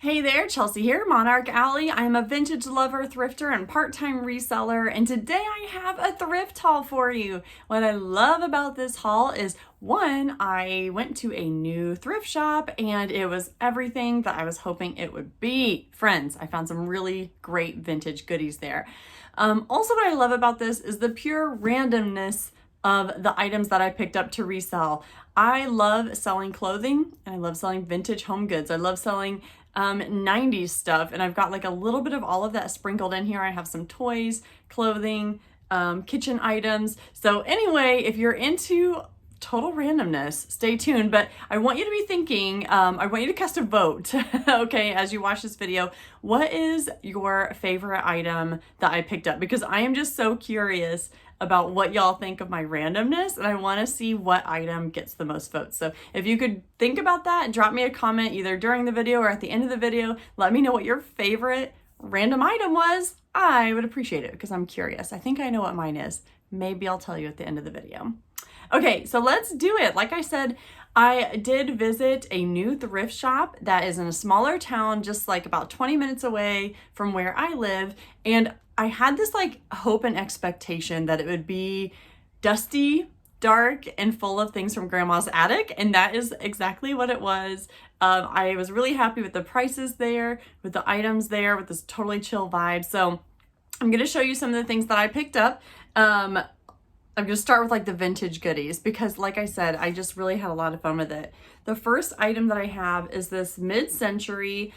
Hey there, Chelsea here, MonarchAlley. I'm a vintage lover, thrifter, and part-time reseller, and today I have a thrift haul for you. What I love about this haul is, one, I went to a new thrift shop and it was everything that I was hoping it would be. Friends, I found some really great vintage goodies there. Also, what I love about this is the pure randomness of the items that I picked up to resell. I love selling clothing and I love selling vintage home goods. I love selling 90s stuff, and I've got like a little bit of all of that sprinkled in here. I have some toys, clothing, kitchen items. So anyway, if you're into total randomness, stay tuned. But I want you to be thinking, I want you to cast a vote, okay, as you watch this video. What is your favorite item that I picked up? Because I am just so curious about what y'all think of my randomness, and I want to see what item gets the most votes. So if you could think about that and drop me a comment either during the video or at the end of the video, let me know what your favorite random item was. I would appreciate it because I'm curious. I think I know what mine is. Maybe I'll tell you at the end of the video. Okay, so let's do it. Like I said, I did visit a new thrift shop that is in a smaller town, just like about 20 minutes away from where I live. And I had this like hope and expectation that it would be dusty, dark, and full of things from grandma's attic. And that is exactly what it was. I was really happy with the prices there, with the items there, with this totally chill vibe. So I'm gonna show you some of the things that I picked up. I'm gonna start with like the vintage goodies because like I said, I just really had a lot of fun with it. The first item that I have is this mid-century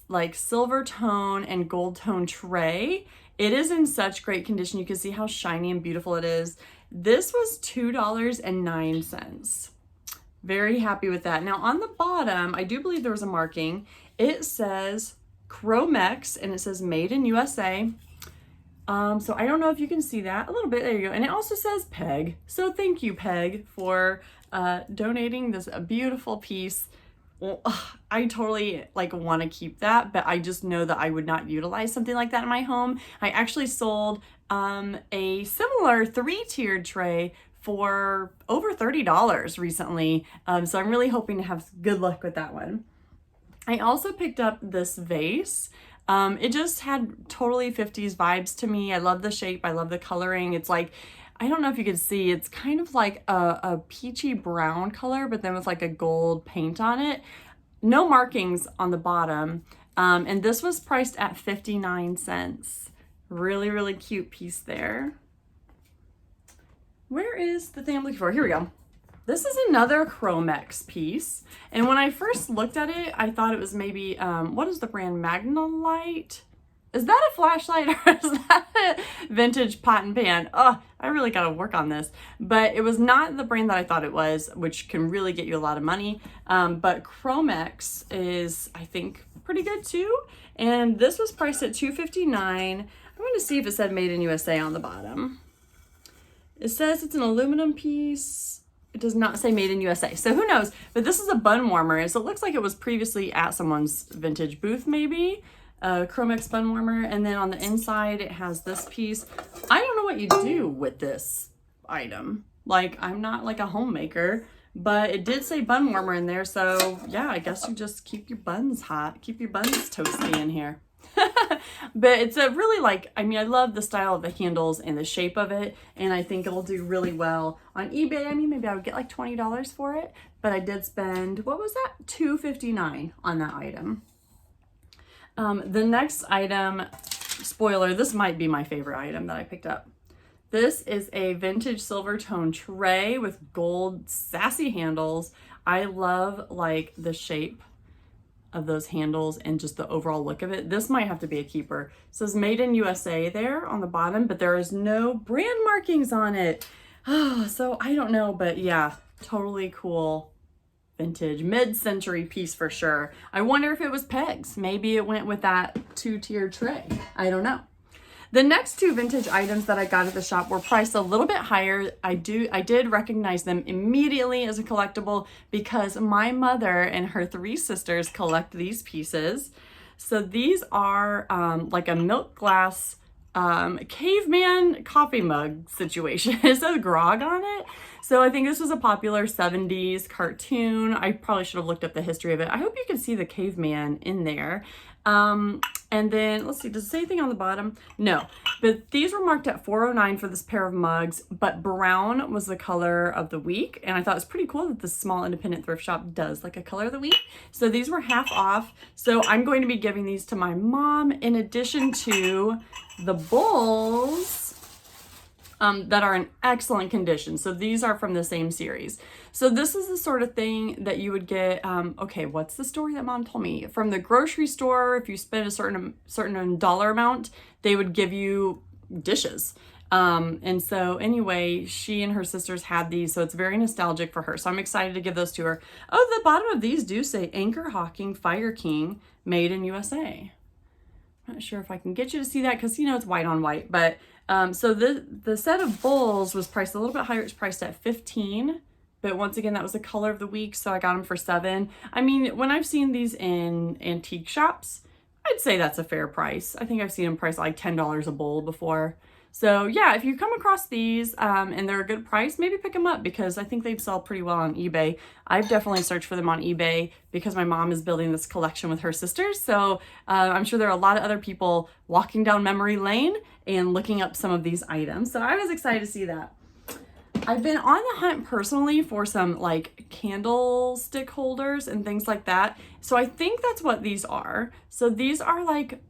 like silver tone and gold tone tray. It is in such great condition. You can see how shiny and beautiful it is. This was $2.09. Very happy with that. Now on the bottom, I do believe there was a marking. It says Chromex and it says made in USA. So I don't know if you can see that a little bit. There you go. And it also says Peg. So thank you, Peg, for donating this beautiful piece. Well, I totally like want to keep that, but I just know that I would not utilize something like that in my home. I actually sold a similar 3-tiered tray for over $30 recently. So I'm really hoping to have good luck with that one. I also picked up this vase. It just had totally 50s vibes to me. I love the shape. I love the coloring. It's like, I don't know if you can see, it's kind of like a peachy brown color, but then with like a gold paint on it. No markings on the bottom. And this was priced at 59 cents. Really, really cute piece there. Where is the thing I'm looking for? Here we go. This is another Chromex piece. And when I first looked at it, I thought it was maybe, what is the brand? Magnalite? Is that a flashlight or is that a vintage pot and pan? Oh, I really got to work on this. But it was not the brand that I thought it was, which can really get you a lot of money. But Chromex is, I think, pretty good too. And this was priced at $2.59. I'm going to see if it said made in USA on the bottom. It says it's an aluminum piece. It does not say made in USA, so who knows? But this is a bun warmer, so it looks like it was previously at someone's vintage booth, maybe. Chromex bun warmer, and then on the inside it has this piece. I don't know what you do with this item. Like, I'm not like a homemaker, but it did say bun warmer in there, so yeah, I guess you just keep your buns hot, keep your buns toasty in here. But it's a really like, I mean, I love the style of the handles and the shape of it, and I think it'll do really well on eBay. I mean, maybe I would get like $20 for it, but I did spend, what was that? $2.59 on that item. The next item, spoiler, this might be my favorite item that I picked up. This is a vintage silver tone tray with gold sassy handles. I love like the shape of those handles and just the overall look of it. This might have to be a keeper. It says made in USA there on the bottom, but there is no brand markings on it. Oh, so I don't know, but yeah, totally cool vintage mid-century piece for sure. I wonder if it was pegs. Maybe it went with that 2-tier tray. I don't know. The next two vintage items that I got at the shop were priced a little bit higher. I did recognize them immediately as a collectible because my mother and her 3 sisters collect these pieces. So these are like a milk glass caveman coffee mug situation. It says grog on it. So I think this was a popular 70s cartoon. I probably should have looked up the history of it. I hope you can see the caveman in there. And then let's see, does it say anything on the bottom? No, but these were marked at $4.09 for this pair of mugs, but brown was the color of the week. And I thought it was pretty cool that this small independent thrift shop does like a color of the week. So these were half off. So I'm going to be giving these to my mom in addition to the bowls that are in excellent condition. So these are from the same series. So this is the sort of thing that you would get, okay, what's the story that mom told me? From the grocery store, if you spend a certain dollar amount, they would give you dishes. And so anyway, she and her sisters had these, so it's very nostalgic for her. So I'm excited to give those to her. Oh, the bottom of these do say Anchor Hawking Fire King, made in USA. I'm not sure if I can get you to see that because, you know, it's white on white, but so the set of bowls was priced a little bit higher. It's priced at $15, but once again, that was the color of the week, so I got them for $7. I mean, when I've seen these in antique shops, I'd say that's a fair price. I think I've seen them priced like $10 a bowl before. So yeah, if you come across these and they're a good price, maybe pick them up because I think they'd sell pretty well on eBay. I've definitely searched for them on eBay because my mom is building this collection with her sisters. So I'm sure there are a lot of other people walking down memory lane and looking up some of these items. So I was excited to see that. I've been on the hunt personally for some like candlestick holders and things like that. So I think that's what these are. So these are like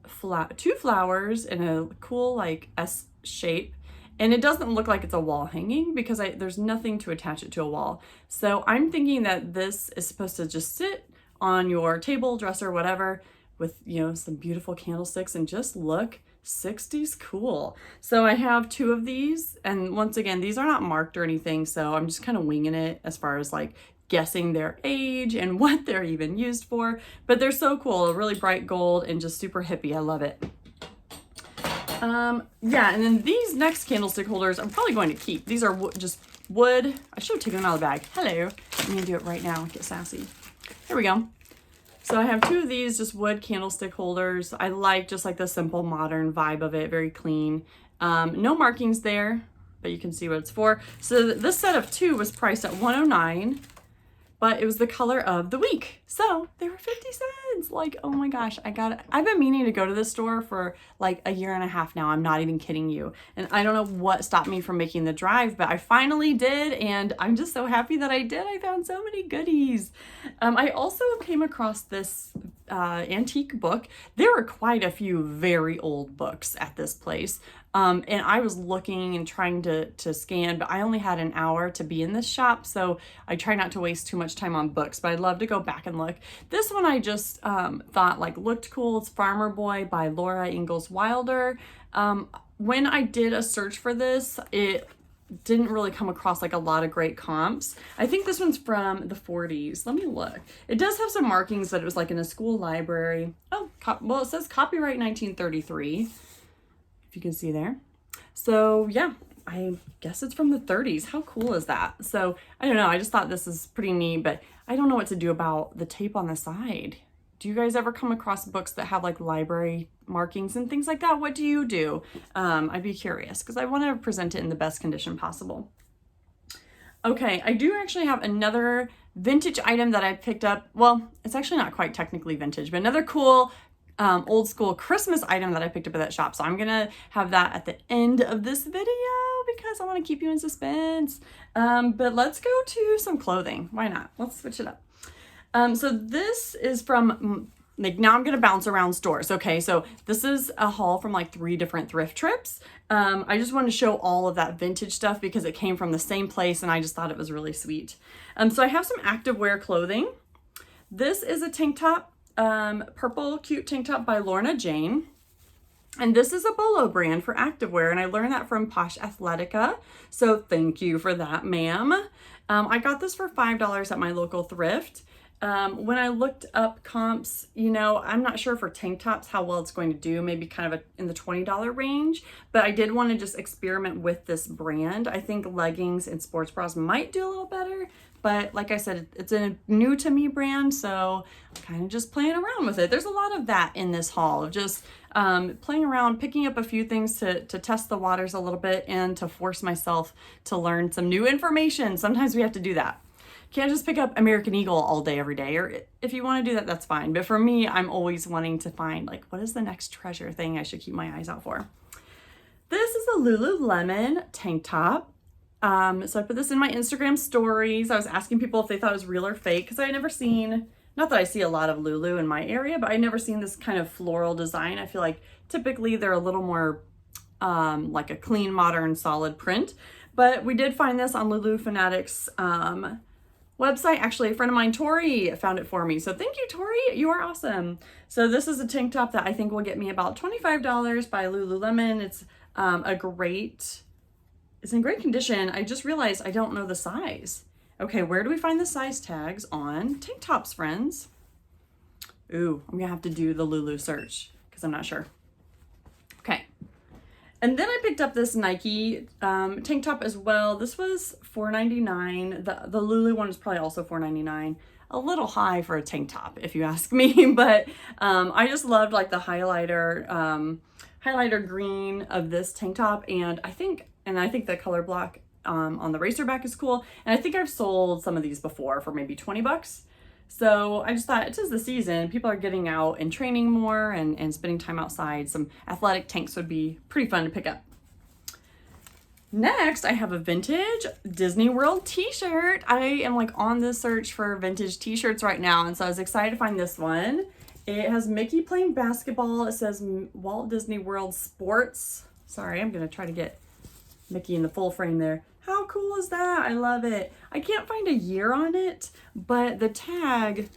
two flowers in a cool like S shape. And it doesn't look like it's a wall hanging because there's nothing to attach it to a wall. So I'm thinking that this is supposed to just sit on your table, dresser, whatever, with, you know, some beautiful candlesticks and just look 60s cool. So I have two of these, and once again, these are not marked or anything, so I'm just kind of winging it as far as like guessing their age and what they're even used for, but they're so cool, really bright gold and just super hippie. I love it. Yeah, and then these next candlestick holders I'm probably going to keep. These are just wood. I should have taken them out of the bag. Hello. I'm gonna do it right now. Get sassy. Here we go. So I have two of these just wood candlestick holders. I like just like the simple modern vibe of it, very clean. No markings there, but you can see what it's for. So this set of two was priced at $109, but it was the color of the week. So they were 50 cents. Like, oh my gosh, I've been meaning to go to this store for like a year and a half now. I'm not even kidding you. And I don't know what stopped me from making the drive, but I finally did. And I'm just so happy that I did. I found so many goodies. I also came across this antique book. There were quite a few very old books at this place. And I was looking and trying to scan, but I only had an hour to be in this shop, so I try not to waste too much time on books, but I'd love to go back and look. This one I just thought like looked cool. It's Farmer Boy by Laura Ingalls Wilder. When I did a search for this, it didn't really come across like a lot of great comps. I think this one's from the 40s. Let me look. It does have some markings that it was like in a school library. Oh, well, it says copyright 1933. If you can see there. So yeah, I guess it's from the 30s. How cool is that? So I don't know. I just thought this is pretty neat, but I don't know what to do about the tape on the side. Do you guys ever come across books that have like library markings and things like that? What do you do? I'd be curious because I want to present it in the best condition possible. Okay, I do actually have another vintage item that I picked up. Well, it's actually not quite technically vintage, but another cool old school Christmas item that I picked up at that shop. So I'm gonna have that at the end of this video because I want to keep you in suspense. But let's go to some clothing. Why not? Let's switch it up. So this is from, like, now I'm gonna bounce around stores. Okay, so this is a haul from like 3 different thrift trips. I just wanted to show all of that vintage stuff because it came from the same place and I just thought it was really sweet. So I have some activewear clothing. This is a tank top. Purple cute tank top by Lorna Jane, and this is a Bolo brand for activewear, and I learned that from Posh Athletica, so thank you for that, ma'am. I got this for $5 at my local thrift. When I looked up comps, you know, I'm not sure for tank tops how well it's going to do, maybe kind of in the $20 range, but I did want to just experiment with this brand. I think leggings and sports bras might do a little better, but like I said, it's a new to me brand, so I'm kind of just playing around with it. There's a lot of that in this haul, just playing around, picking up a few things to test the waters a little bit and to force myself to learn some new information. Sometimes we have to do that. Can't just pick up American Eagle all day, every day, or if you want to do that, that's fine. But for me, I'm always wanting to find, like, what is the next treasure thing I should keep my eyes out for? This is a Lululemon tank top. So I put this in my Instagram stories. I was asking people if they thought it was real or fake, because I had never seen, not that I see a lot of Lulu in my area, but I'd never seen this kind of floral design. I feel like typically they're a little more like a clean, modern, solid print. But we did find this on Lulu Fanatics website. Actually, a friend of mine, Tori, found it for me. So thank you, Tori. You are awesome. So this is a tank top that I think will get me about $25 by Lululemon. It's it's in great condition. I just realized I don't know the size. Okay, where do we find the size tags on tank tops, friends? Ooh, I'm gonna have to do the Lulu search because I'm not sure. Okay. And then I picked up this Nike tank top as well. This was $4.99. The Lulu one is probably also $4.99. A little high for a tank top, if you ask me. But I just loved like the highlighter green of this tank top, and I think the color block on the racer back is cool. And I think I've sold some of these before for maybe 20 bucks. So I just thought, it is the season. People are getting out and training more and spending time outside. Some athletic tanks would be pretty fun to pick up. Next, I have a vintage Disney World t-shirt. I am like on the search for vintage t-shirts right now, and so I was excited to find this one. It has Mickey playing basketball. It says Walt Disney World Sports. Sorry, I'm gonna try to get Mickey in the full frame there. How cool is that? I love it. I can't find a year on it, but the tag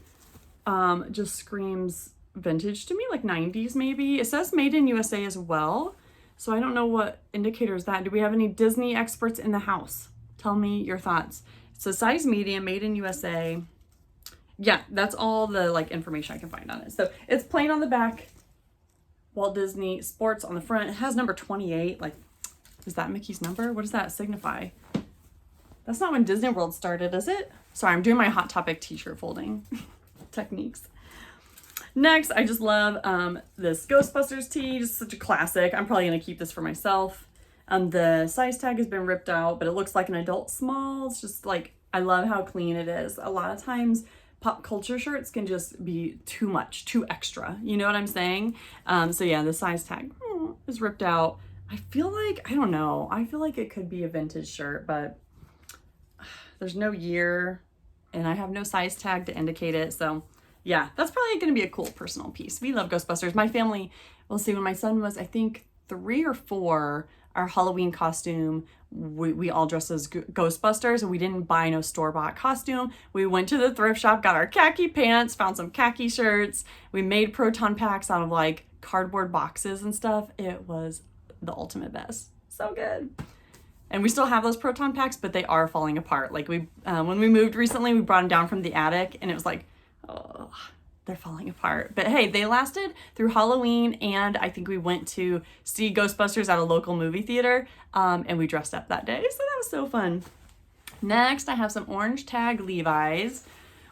just screams vintage to me, like 90s maybe. It says made in USA as well, so I don't know what indicator is that. Do we have any Disney experts in the house? Tell me your thoughts. It's a size medium, made in USA. Yeah, that's all the like information I can find on it. So it's plain on the back, Walt Disney Sports on the front. It has number 28, like, is that Mickey's number? What does that signify? That's not when Disney World started, is it? Sorry, I'm doing my Hot Topic t-shirt folding techniques. Next, I just love this Ghostbusters tee, just such a classic. I'm probably gonna keep this for myself. The size tag has been ripped out, but it looks like an adult small. It's just like, I love how clean it is. A lot of times pop culture shirts can just be too much, too extra. You know what I'm saying? So yeah, the size tag is ripped out. I feel like, I don't know, I feel like it could be a vintage shirt, but there's no year and I have no size tag to indicate it. So yeah, that's probably going to be a cool personal piece. We love Ghostbusters. My family, we'll see, when my son was, I think 3 or 4, our Halloween costume, we all dressed as Ghostbusters, and we didn't buy no store-bought costume. We went to the thrift shop, got our khaki pants, found some khaki shirts. We made proton packs out of like cardboard boxes and stuff. It was the ultimate best. So good. And we still have those proton packs, but they are falling apart. Like when we moved recently, we brought them down from the attic, and it was like, oh, they're falling apart. But hey, they lasted through Halloween, and I think we went to see Ghostbusters at a local movie theater, and we dressed up that day. So that was so fun. Next, I have some orange tag Levi's,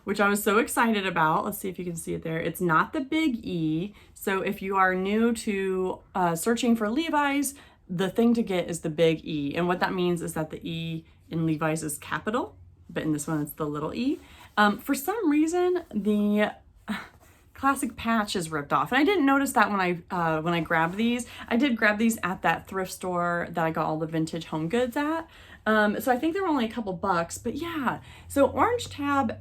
which I was so excited about. Let's see if you can see it there. It's not the big E. So if you are new to searching for Levi's, the thing to get is the big E. And what that means is that the E in Levi's is capital, but in this one it's the little E. For some reason, the classic patch is ripped off. And I didn't notice that when I grabbed these. I did grab these at that thrift store that I got all the vintage home goods at. So I think they were only a couple bucks, but yeah. So orange tab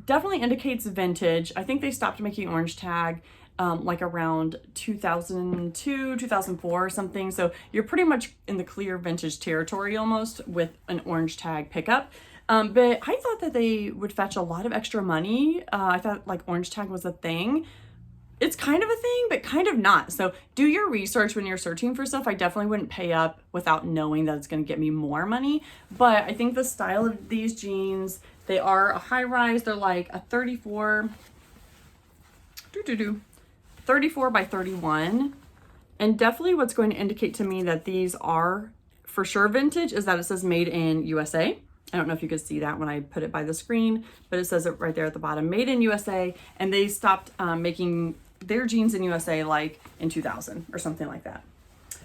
definitely indicates vintage. I think they stopped making orange tag like around 2002, 2004 or something. So you're pretty much in the clear vintage territory almost with an orange tag pickup. But I thought that they would fetch a lot of extra money. I thought like orange tag was a thing. It's kind of a thing, but kind of not. So do your research when you're searching for stuff. I definitely wouldn't pay up without knowing that it's going to get me more money. But I think the style of these jeans, They are a high rise. They're like a 34 by 31. And definitely what's going to indicate to me that these are for sure vintage is that it says made in USA. I don't know if you could see that when I put it by the screen, but it says it right there at the bottom, made in USA. And they stopped making their jeans in USA like in 2000 or something like that.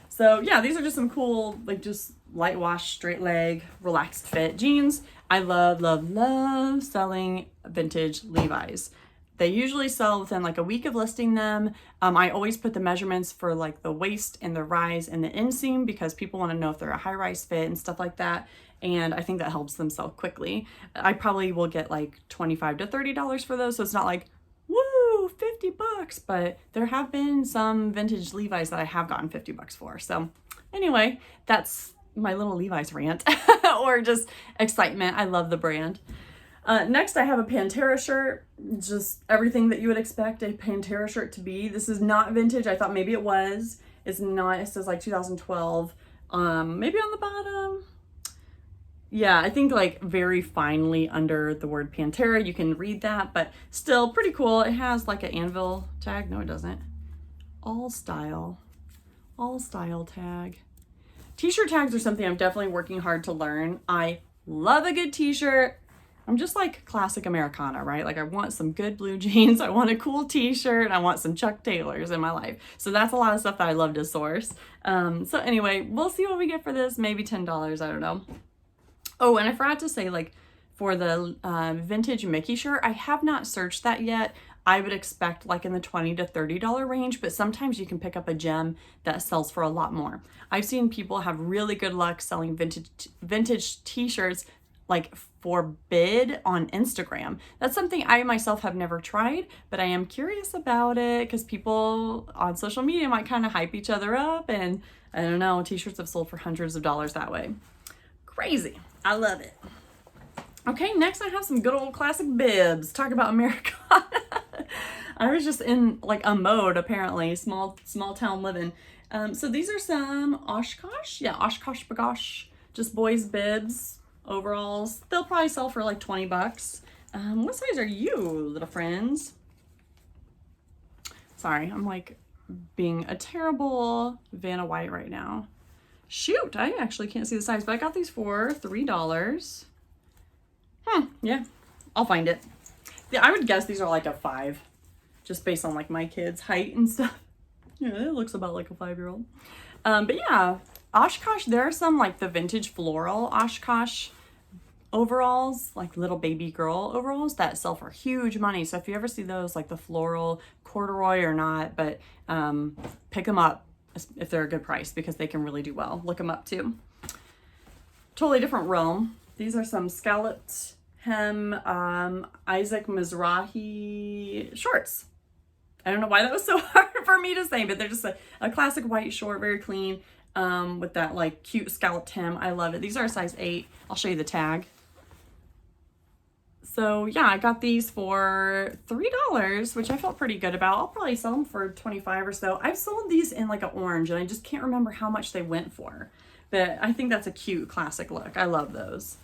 So yeah, these are just some cool, like just light wash, straight leg, relaxed fit jeans. I love, love, love selling vintage Levi's. They usually sell within like a week of listing them. I always put the measurements for like the waist and the rise and the inseam because people want to know if they're a high rise fit and stuff like that. And I think that helps them sell quickly. I probably will get like $25 to $30 for those. So it's not like, woo, $50, but there have been some vintage Levi's that I have gotten $50 for. So anyway, that's my little Levi's rant or just excitement. I love the brand. Next, I have a Pantera shirt, just everything that you would expect a Pantera shirt to be. This is not vintage. I thought maybe it was. It's not. It says like 2012. Maybe on the bottom. Yeah, I think like very finely under the word Pantera, you can read that, but still pretty cool. It has like an anvil tag. No, it doesn't. All style tag. T-shirt tags are something I'm definitely working hard to learn. I love a good t-shirt. I'm just like classic Americana, right? Like I want some good blue jeans. I want a cool t-shirt. I want some Chuck Taylors in my life. So that's a lot of stuff that I love to source. So anyway, we'll see what we get for this. Maybe $10. I don't know. Oh, and I forgot to say, like for the vintage Mickey shirt, I have not searched that yet. I would expect like in the $20 to $30 range, but sometimes you can pick up a gem that sells for a lot more. I've seen people have really good luck selling vintage t-shirts like for bid on Instagram. That's something I myself have never tried, but I am curious about it because people on social media might kind of hype each other up, and I don't know, t-shirts have sold for hundreds of dollars that way. Crazy. I love it. Okay, next I have some good old classic bibs. Talk about Americana. I was just in like a mode, apparently, small town living. So these are some Oshkosh. Yeah, Oshkosh bagosh. Just boys bibs, overalls. They'll probably sell for like $20. What size are you, little friends? Sorry, I'm like being a terrible Vanna White right now. Shoot, I actually can't see the size, but I got these for $3. Yeah, I'll find it. Yeah, I would guess these are like a 5, just based on like my kids' height and stuff. Yeah, it looks about like a 5-year-old. But yeah, Oshkosh, there are some like the vintage floral Oshkosh overalls, like little baby girl overalls that sell for huge money. So if you ever see those, like the floral corduroy or not, but pick them up if they're a good price because they can really do well. Look them up too. Totally different realm. These are some scalloped hem Isaac Mizrahi shorts. I don't know why that was so hard for me to say, but they're just a classic white short, very clean, with that like cute scalloped hem. I love it. These are a size 8. I'll show you the tag. So yeah, I got these for $3, which I felt pretty good about. I'll probably sell them for 25 or so. I've sold these in like an orange and I just can't remember how much they went for. But I think that's a cute classic look. I love those.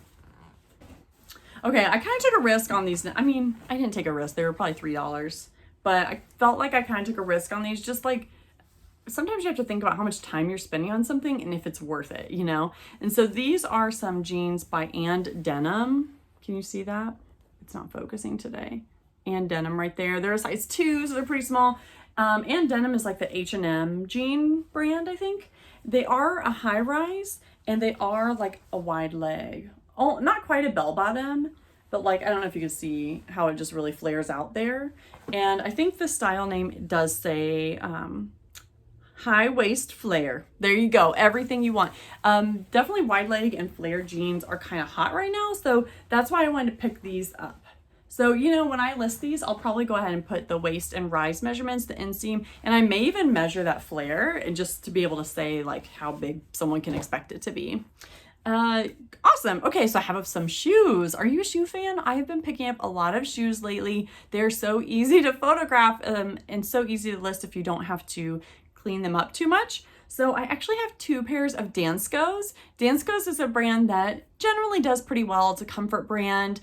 Okay, I kind of took a risk on these. I mean, I didn't take a risk. They were probably $3. But I felt like I kind of took a risk on these. Just like, sometimes you have to think about how much time you're spending on something and if it's worth it, you know? And so these are some jeans by Denim. Can you see that? It's not focusing today. Denim right there. They're a size 2, so they're pretty small. Denim is like the H&M jean brand, I think. They are a high rise and they are like a wide leg. Oh, not quite a bell bottom, but like, I don't know if you can see how it just really flares out there. And I think the style name does say high waist flare. There you go. Everything you want. Definitely wide leg and flare jeans are kind of hot right now. So that's why I wanted to pick these up. So, you know, when I list these, I'll probably go ahead and put the waist and rise measurements, the inseam, and I may even measure that flare and just to be able to say like how big someone can expect it to be. Awesome. Okay, so I have some shoes. Are you a shoe fan? I have been picking up a lot of shoes lately. They're so easy to photograph and so easy to list if you don't have to clean them up too much. So I actually have 2 pairs of Danskos. Danskos is a brand that generally does pretty well. It's a comfort brand.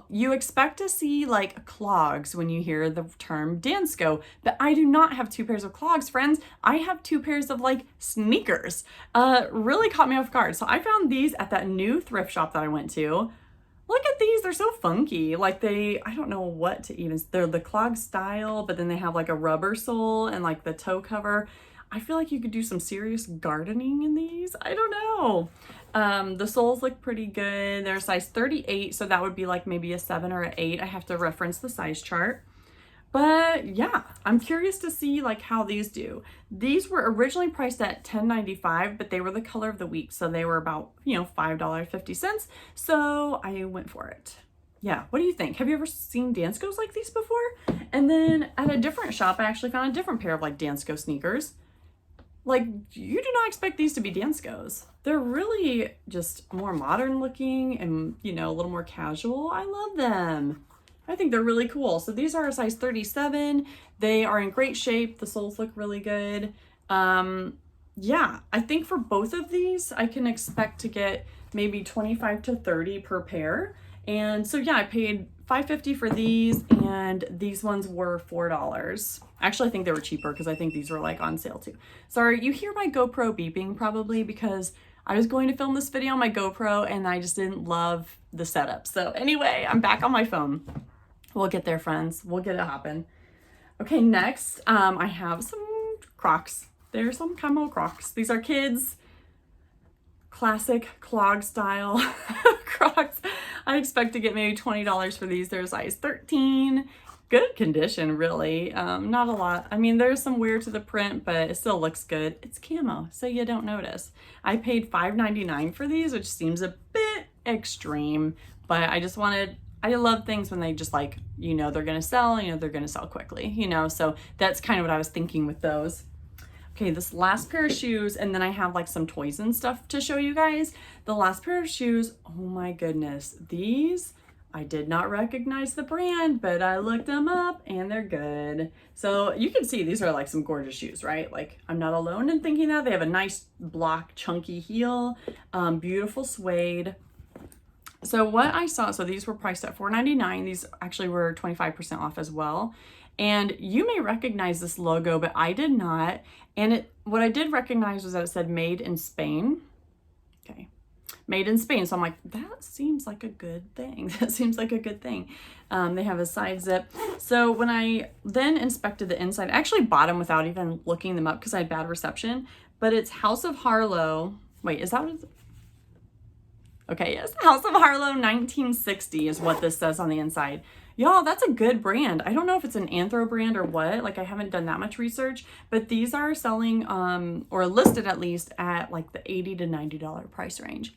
You expect to see like clogs when you hear the term Dansko, but I do not have 2 pairs of clogs, friends. I have 2 pairs of like sneakers. Really caught me off guard. So I found these at that new thrift shop that I went to. Look at these, they're so funky. Like I don't know what to even, they're the clog style, but then they have like a rubber sole and like the toe cover. I feel like you could do some serious gardening in these. I don't know. The soles look pretty good. They're size 38, so that would be like maybe a 7 or an 8. I have to reference the size chart. But yeah, I'm curious to see like how these do. These were originally priced at $10.95, but they were the color of the week. So they were about, $5.50. So I went for it. Yeah, what do you think? Have you ever seen Danskos like these before? And then at a different shop, I actually found a different pair of like Dansko sneakers. Like, you do not expect these to be Danskos. They're really just more modern looking and, a little more casual. I love them. I think they're really cool. So these are a size 37. They are in great shape. The soles look really good. Yeah, I think for both of these, I can expect to get maybe 25 to 30 per pair. And so yeah, I paid $5.50 for these, and these ones were $4. Actually, I think they were cheaper because I think these were like on sale too. Sorry, you hear my GoPro beeping probably because I was going to film this video on my GoPro and I just didn't love the setup. So anyway, I'm back on my phone. We'll get there, friends. We'll get it hopping. Okay, next, I have some Crocs. There's some camo Crocs. These are kids' classic clog style Crocs. I expect to get maybe $20 for these. They're size 13. Good condition, really. Not a lot. I mean, there's some wear to the print, but it still looks good. It's camo, so you don't notice. I paid $5.99 for these, which seems a bit extreme, but I love things when they just like, they're going to sell, they're going to sell quickly, so that's kind of what I was thinking with those. Okay, this last pair of shoes, and then I have like some toys and stuff to show you guys. The last pair of shoes, oh my goodness, these, I did not recognize the brand, but I looked them up and they're good. So you can see these are like some gorgeous shoes, right? Like I'm not alone in thinking that. They have a nice block, chunky heel, beautiful suede. So what I saw, so these were priced at $4.99. These actually were 25% off as well. And you may recognize this logo, but I did not. And what I did recognize was that it said made in Spain. Okay, made in Spain. So I'm like, that seems like a good thing. That seems like a good thing. They have a side zip. So when I then inspected the inside, I actually bought them without even looking them up because I had bad reception. But it's House of Harlow. Wait, is that what it's? Okay, yes, House of Harlow 1960 is what this says on the inside. Y'all, that's a good brand. I don't know if it's an Anthro brand or what. Like, I haven't done that much research, but these are selling, or listed at least at like the $80 to $90 price range.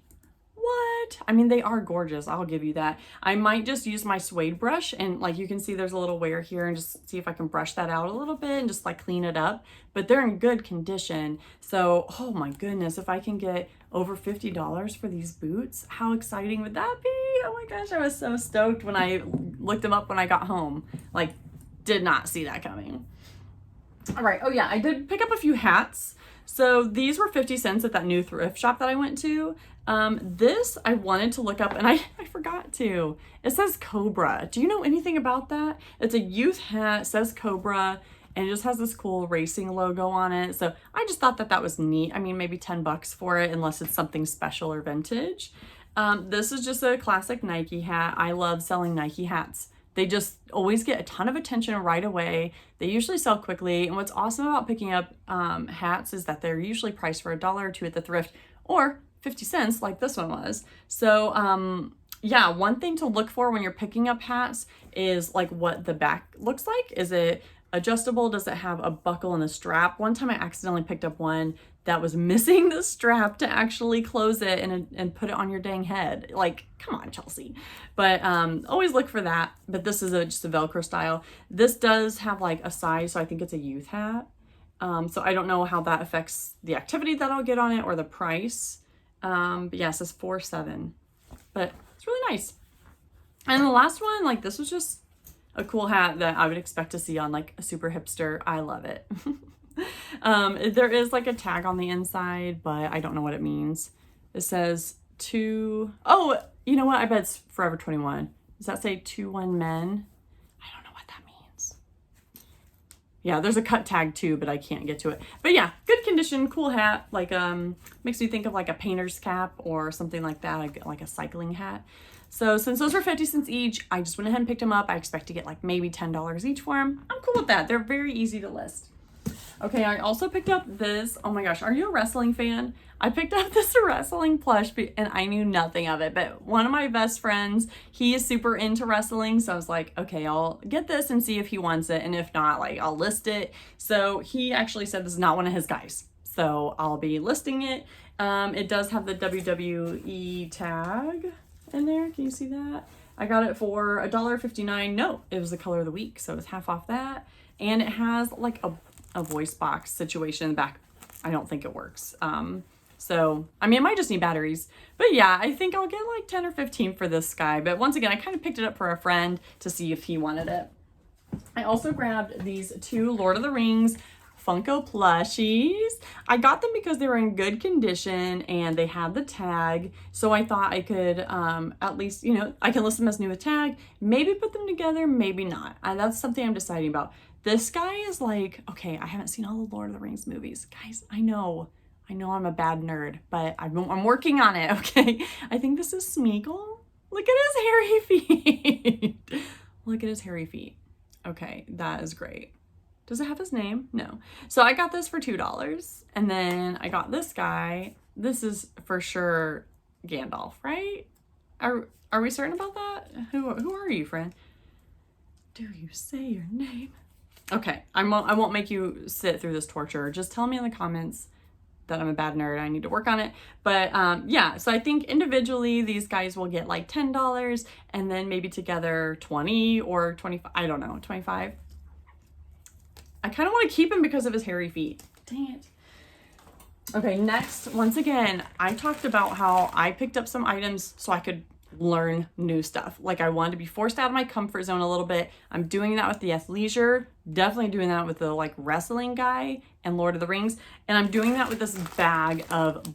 What? I mean, they are gorgeous. I'll give you that. I might just use my suede brush and like you can see there's a little wear here and just see if I can brush that out a little bit and just like clean it up. But they're in good condition. So, oh my goodness, if I can get over $50 for these boots, how exciting would that be? Oh my gosh, I was so stoked when I looked them up when I got home. Like, did not see that coming. All right, oh yeah, I did pick up a few hats. So these were 50 cents at that new thrift shop that I went to. This I wanted to look up and I forgot to. It says Cobra. Do you know anything about that? It's a youth hat, it says Cobra, and it just has this cool racing logo on it. So I just thought that was neat. I mean, maybe 10 bucks for it unless it's something special or vintage. This is just a classic Nike hat. I love selling Nike hats. They just always get a ton of attention right away. They usually sell quickly. And what's awesome about picking up hats is that they're usually priced for $1 or $2 at the thrift or 50 cents like this one was. So yeah, one thing to look for when you're picking up hats is like what the back looks like. Is it adjustable? Does it have a buckle and a strap? One time I accidentally picked up one that was missing the strap to actually close it and put it on your dang head. Like, come on, Chelsea. But always look for that. But this is just a Velcro style. This does have like a size, so I think it's a youth hat. So I don't know how that affects the activity that I'll get on it or the price. But yeah, it says 4.7. But it's really nice. And the last one, like this was just a cool hat that I would expect to see on like a super hipster. I love it. There is like a tag on the inside, but I don't know what it means. It says oh, you know what? I bet it's Forever 21. Does that say 21 men? I don't know what that means. Yeah, there's a cut tag too, but I can't get to it. But yeah, good condition, cool hat. Like, makes me think of like a painter's cap or something like that, like a cycling hat. So since those were 50 cents each, I just went ahead and picked them up. I expect to get like maybe $10 each for them. I'm cool with that. They're very easy to list. Okay, I also picked up this. Oh my gosh, are you a wrestling fan? I picked up this wrestling plush and I knew nothing of it, but one of my best friends, he is super into wrestling. So I was like, okay, I'll get this and see if he wants it. And if not, like I'll list it. So he actually said this is not one of his guys. So I'll be listing it. It does have the WWE tag in there. Can you see that? I got it for $1.59. No, it was the color of the week. So it was half off that. And it has like a voice box situation in the back. I don't think it works. So, I mean, it might just need batteries, but yeah, I think I'll get like 10 or 15 for this guy. But once again, I kind of picked it up for a friend to see if he wanted it. I also grabbed these 2 Lord of the Rings Funko plushies. I got them because they were in good condition and they had the tag. So I thought I could at least, you know, I can list them as new with tag, maybe put them together, maybe not. That's something I'm deciding about. This guy is like, okay, I haven't seen all the Lord of the Rings movies. Guys, I know I'm a bad nerd, but I'm working on it, okay? I think this is Smeagol. Look at his hairy feet. Look at his hairy feet. Okay, that is great. Does it have his name? No. So I got this for $2. And then I got this guy. This is for sure Gandalf, right? Are we certain about that? Who are you, friend? Do you say your name? Okay, I won't make you sit through this torture. Just tell me in the comments that I'm a bad nerd. I need to work on it. But yeah, so I think individually these guys will get like $10 and then maybe together 20 or 25. I don't know, 25. I kind of want to keep him because of his hairy feet. Dang it. Okay, next, once again, I talked about how I picked up some items so I could learn new stuff. Like I wanted to be forced out of my comfort zone a little bit. I'm doing that with the athleisure, definitely doing that with the like wrestling guy and Lord of the Rings. And I'm doing that with this bag of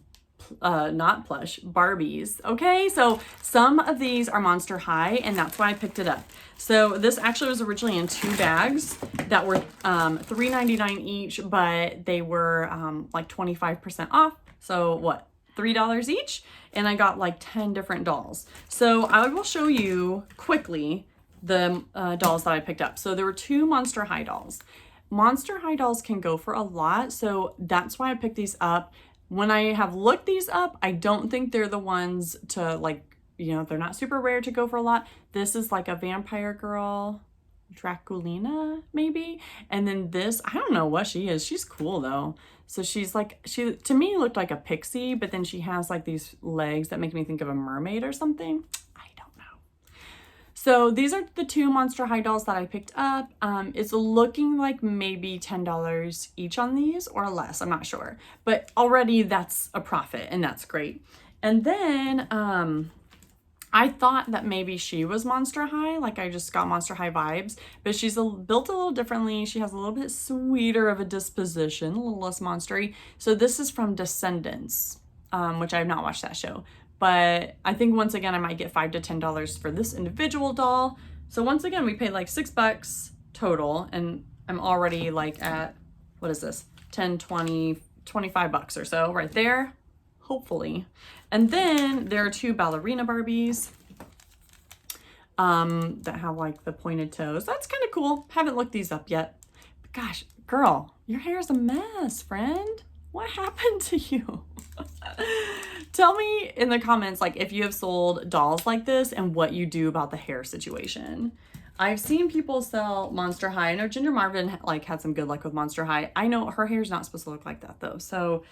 not plush Barbies. Okay, so some of these are Monster High and that's why I picked it up. So this actually was originally in 2 bags that were $3.99 each, but they were like 25% off. So what, $3 each? And I got like 10 different dolls. So I will show you quickly the dolls that I picked up. So there were 2 Monster High dolls. Monster High dolls can go for a lot, so that's why I picked these up. When I have looked these up, I don't think they're the ones to like, you know, they're not super rare to go for a lot. This is like a vampire girl, Draculina maybe. And then this, I don't know what she is. She's cool though. So she's like, she to me looked like a pixie, but then she has like these legs that make me think of a mermaid or something. I don't know. So these are the 2 Monster High dolls that I picked up. It's looking like maybe $10 each on these or less. I'm not sure, but already that's a profit and that's great. And then I thought that maybe she was Monster High, like I just got Monster High vibes, but she's built a little differently. She has a little bit sweeter of a disposition, a little less monstery. So this is from Descendants, which I have not watched that show. But I think once again, I might get $5 to $10 for this individual doll. So once again, we paid like $6 total and I'm already like at, what is this? 10, 20, 25 bucks or so right there, hopefully. And then there are 2 ballerina Barbies that have like the pointed toes. That's kind of cool. Haven't looked these up yet. But gosh, girl, your hair's a mess, friend. What happened to you? Tell me in the comments, like if you have sold dolls like this and what you do about the hair situation. I've seen people sell Monster High. I know Ginger Marvin like had some good luck with Monster High. I know her hair's not supposed to look like that though. So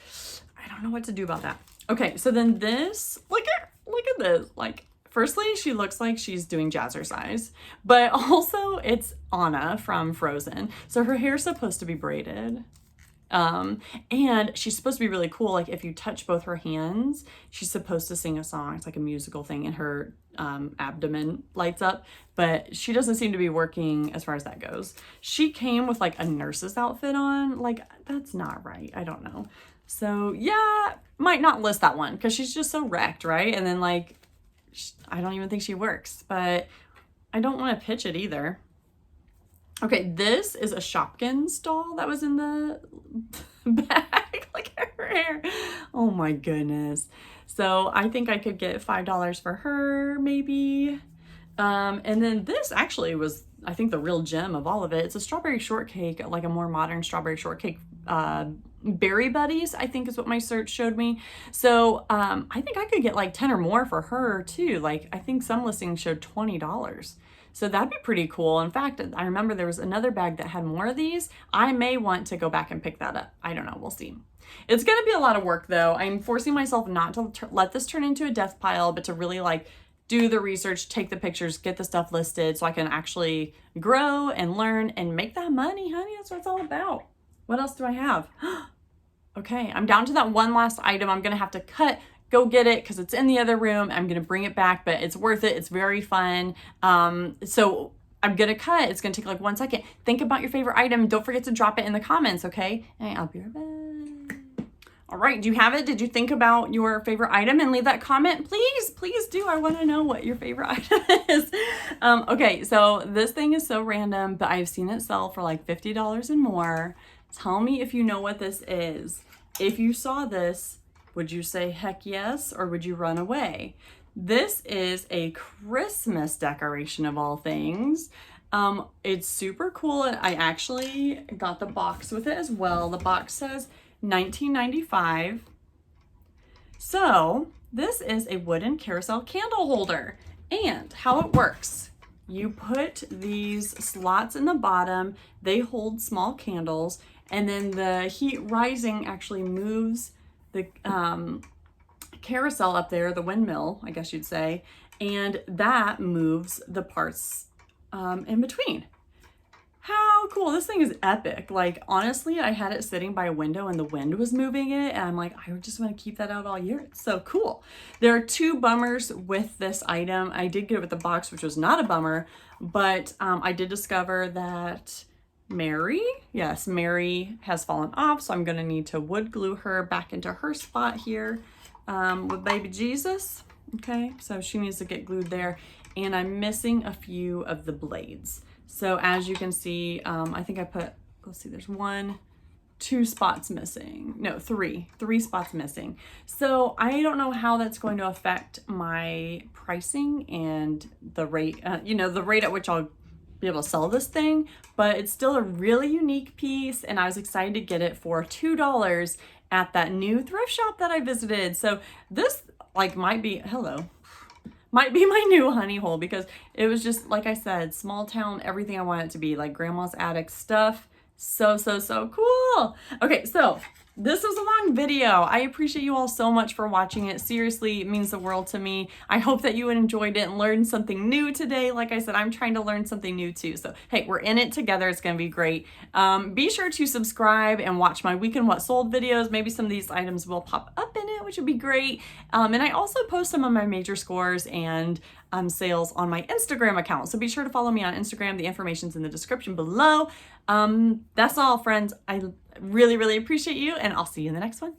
I don't know what to do about that. Okay, so then this, look at this. Like, firstly, she looks like she's doing jazzercise, but also it's Anna from Frozen. So her hair's supposed to be braided. And she's supposed to be really cool. Like if you touch both her hands, she's supposed to sing a song. It's like a musical thing. And her abdomen lights up, but she doesn't seem to be working as far as that goes. She came with like a nurse's outfit on. Like, that's not right. I don't know. So yeah, might not list that one because she's just so wrecked, right? And then like, I don't even think she works, but I don't want to pitch it either. Okay, this is a Shopkins doll that was in the bag. Look at her hair. Oh my goodness. So I think I could get $5 for her, maybe. And then this actually was, I think, the real gem of all of it. It's a strawberry shortcake, like a more modern strawberry shortcake. Berry Buddies, I think is what my search showed me. So I think I could get like 10 or more for her too. Like, I think some listings showed $20. So that'd be pretty cool. In fact, I remember there was another bag that had more of these. I may want to go back and pick that up. I don't know. We'll see. It's going to be a lot of work though. I'm forcing myself not to let this turn into a death pile, but to really like do the research, take the pictures, get the stuff listed so I can actually grow and learn and make that money, honey. That's what it's all about. What else do I have? Okay, I'm down to that one last item. I'm going to have to go get it because it's in the other room. I'm going to bring it back, but it's worth it. It's very fun. So I'm going to cut. It's going to take like 1 second. Think about your favorite item. Don't forget to drop it in the comments, okay? And I'll be right back. All right, do you have it? Did you think about your favorite item and leave that comment? Please, please do. I want to know what your favorite item is. Okay, so this thing is so random, but I've seen it sell for like $50 and more. Tell me if you know what this is. If you saw this, would you say heck yes, or would you run away? This is a Christmas decoration of all things. It's super cool, and I actually got the box with it as well. The box says $19.95. So this is a wooden carousel candle holder, and how it works. You put these slots in the bottom, they hold small candles, and then the heat rising actually moves the carousel up there, the windmill, I guess you'd say, and that moves the parts in between. How cool. This thing is epic. Like, honestly, I had it sitting by a window and the wind was moving it, and I'm like, I just want to keep that out all year. It's so cool. There are 2 bummers with this item. I did get it with the box, which was not a bummer, but I did discover that Mary has fallen off, so I'm going to need to wood glue her back into her spot here with baby Jesus. Okay, so she needs to get glued there, and I'm missing a few of the blades. So as you can see, I think I put, let's see, there's 2 spots missing. No, 3 spots missing. So I don't know how that's going to affect my pricing and the rate, the rate at which I'll be able to sell this thing, but it's still a really unique piece, and I was excited to get it for $2 at that new thrift shop that I visited. So this like might be my new honey hole, because it was just, like I said, small town, everything I want it to be, like grandma's attic stuff. So cool. Okay, so this was a long video. I appreciate you all so much for watching it. Seriously, it means the world to me. I hope that you enjoyed it and learned something new today. Like I said, I'm trying to learn something new too. So hey, we're in it together. It's gonna be great. Be sure to subscribe and watch my Week in What Sold videos. Maybe some of these items will pop up in it, which would be great. And I also post some of my major scores and sales on my Instagram account. So be sure to follow me on Instagram. The information's in the description below. That's all, friends. I really appreciate you, and I'll see you in the next one.